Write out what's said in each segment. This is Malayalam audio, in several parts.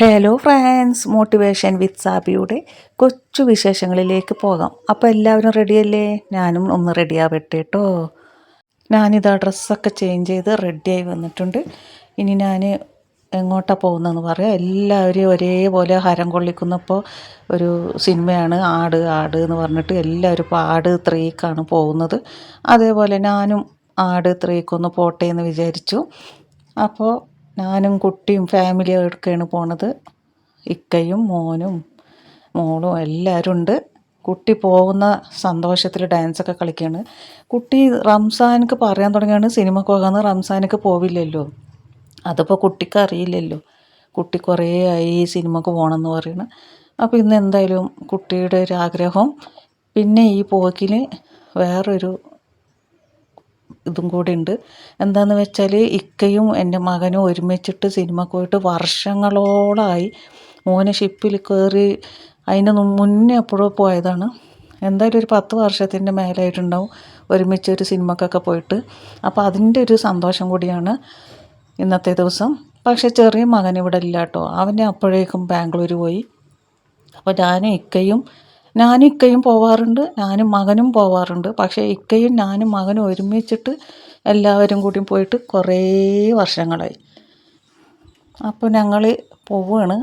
ഹലോ ഫ്രണ്ട്സ്, മോട്ടിവേഷൻ വിത്ത് സാബിയുടെ കൊച്ചു വിശേഷങ്ങളിലേക്ക് പോകാം. അപ്പോൾ എല്ലാവരും റെഡിയല്ലേ? ഞാനും ഒന്ന് റെഡിയാവട്ടെ കേട്ടോ. ഞാനിതാ ഡ്രസ്സൊക്കെ ചേഞ്ച് ചെയ്ത് റെഡിയായി വന്നിട്ടുണ്ട്. ഇനി ഞാൻ എങ്ങോട്ടാണ് പോകുന്നതെന്ന് പറയാം. എല്ലാവരെയും ഒരേപോലെ ഹരം കൊള്ളിക്കുന്നപ്പോൾ ഒരു സിനിമയാണ് ആട് ആട് എന്ന് പറഞ്ഞിട്ട് എല്ലാവരും ഇപ്പോൾ ആട് 3ക്കാണ് പോകുന്നത്. അതേപോലെ ഞാനും ആട് 3ക്കൊന്ന് പോട്ടെ എന്ന് വിചാരിച്ചു. അപ്പോൾ ഞാനും കുട്ടിയും ഫാമിലിയും എടുക്കുകയാണ് പോണത്. ഇക്കയും മോനും മോളും എല്ലാവരും ഉണ്ട്. കുട്ടി പോകുന്ന സന്തോഷത്തിൽ ഡാൻസൊക്കെ കളിക്കുകയാണ്. കുട്ടി റംസാനക്ക് പറയാൻ തുടങ്ങിയാണ് സിനിമക്ക് പോകാമെന്ന്. റംസാനക്ക് പോവില്ലല്ലോ, അതിപ്പോൾ കുട്ടിക്ക് അറിയില്ലല്ലോ. കുട്ടി കുറേ ആയി സിനിമക്ക് പോകണമെന്ന് പറയുന്നു. അപ്പോൾ ഇന്ന് എന്തായാലും കുട്ടിയുടെ ഒരു ആഗ്രഹം. പിന്നെ ഈ പോക്കിൽ വേറൊരു ഇതും കൂടി ഉണ്ട്. എന്താണെന്ന് വെച്ചാൽ ഇക്കയും എൻ്റെ മകനും ഒരുമിച്ചിട്ട് സിനിമക്ക് പോയിട്ട് വർഷങ്ങളോളമായി. മോനെ ഷിപ്പിൽ കയറി അതിന് മുന്നേ എപ്പോഴോ പോയതാണ്. എന്തായാലും ഒരു 10 വർഷത്തിൻ്റെ മേലായിട്ടുണ്ടാവും ഒരുമിച്ച് ഒരു സിനിമക്കൊക്കെ പോയിട്ട്. അപ്പോൾ അതിൻ്റെ ഒരു സന്തോഷം കൂടിയാണ് ഇന്നത്തെ ദിവസം. പക്ഷേ ചെറിയ മകൻ ഇവിടെ ഇല്ല കേട്ടോ. അവനെ അപ്പോഴേക്കും ബാംഗ്ലൂർ പോയി. അപ്പോൾ ഞാനും ഇക്കയും പോവാറുണ്ട്, ഞാനും മകനും പോവാറുണ്ട്. പക്ഷേ ഇക്കയും ഞാനും മകനും ഒരുമിച്ചിട്ട് എല്ലാവരും കൂടി പോയിട്ട് കുറേ വർഷങ്ങളായി. അപ്പോൾ ഞങ്ങൾ പോവുകയാണ്.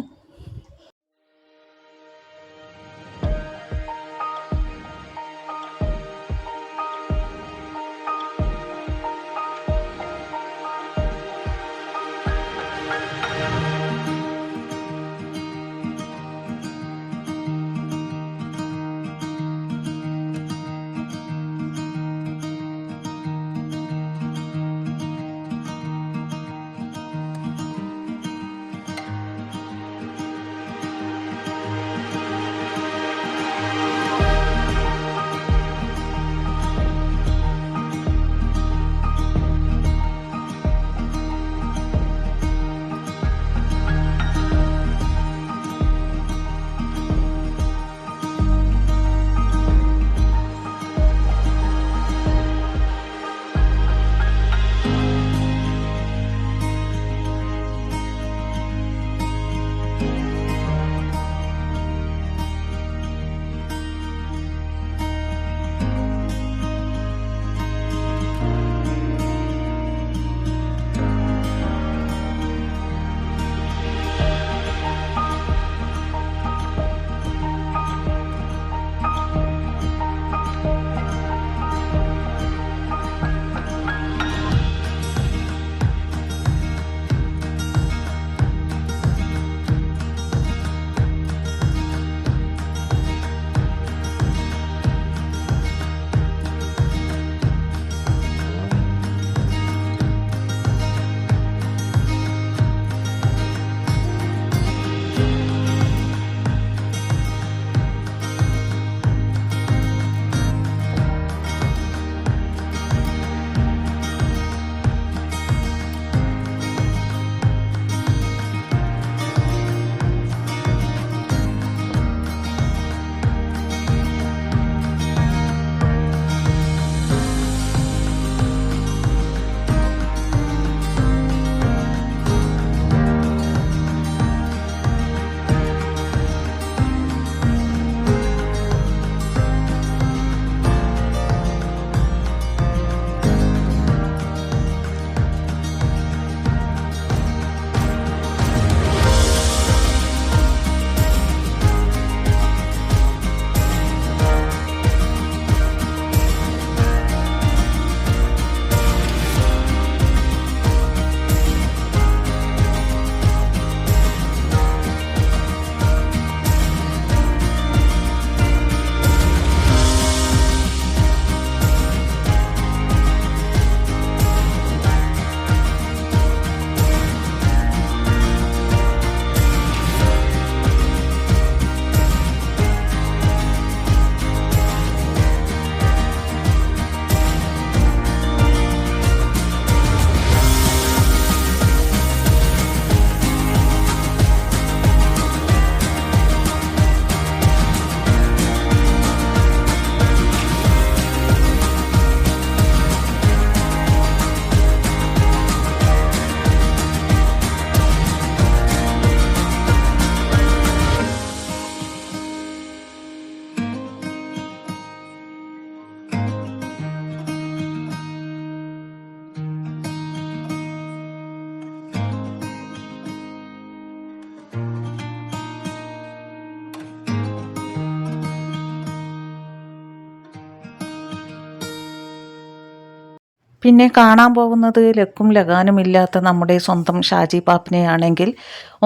പിന്നെ കാണാൻ പോകുന്നത് ലക്കും ലഗാനും ഇല്ലാത്ത നമ്മുടെ സ്വന്തം ഷാജി പാപ്പിനെയാണെങ്കിൽ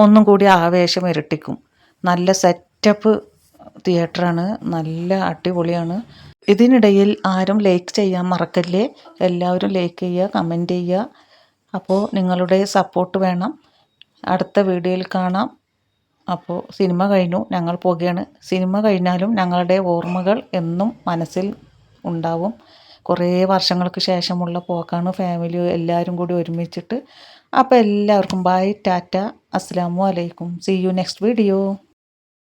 ഒന്നും കൂടി ആവേശം ഇരട്ടിക്കും. നല്ല സെറ്റപ്പ് തിയേറ്ററാണ്, നല്ല അടിപൊളിയാണ്. ഇതിനിടയിൽ ആരും ലൈക്ക് ചെയ്യാൻ മറക്കല്ലേ. എല്ലാവരും ലൈക്ക് ചെയ്യുക, കമൻറ്റ് ചെയ്യുക. അപ്പോൾ നിങ്ങളുടെ സപ്പോർട്ട് വേണം. അടുത്ത വീഡിയോയിൽ കാണാം. അപ്പോൾ സിനിമ കഴിഞ്ഞു, ഞങ്ങൾ പോകുകയാണ്. സിനിമ കഴിഞ്ഞാലും ഞങ്ങളുടെ ഓർമ്മകൾ എന്നും മനസ്സിൽ ഉണ്ടാവും. കുറേ വർഷങ്ങൾക്ക് ശേഷമുള്ള പോക്കാണ്, ഫാമിലി എല്ലാവരും കൂടി ഒരുമിച്ചിട്ട്. അപ്പോൾ എല്ലാവർക്കും ബൈ, ടാറ്റ, അസ്സലാമു അലൈക്കും. See you next video.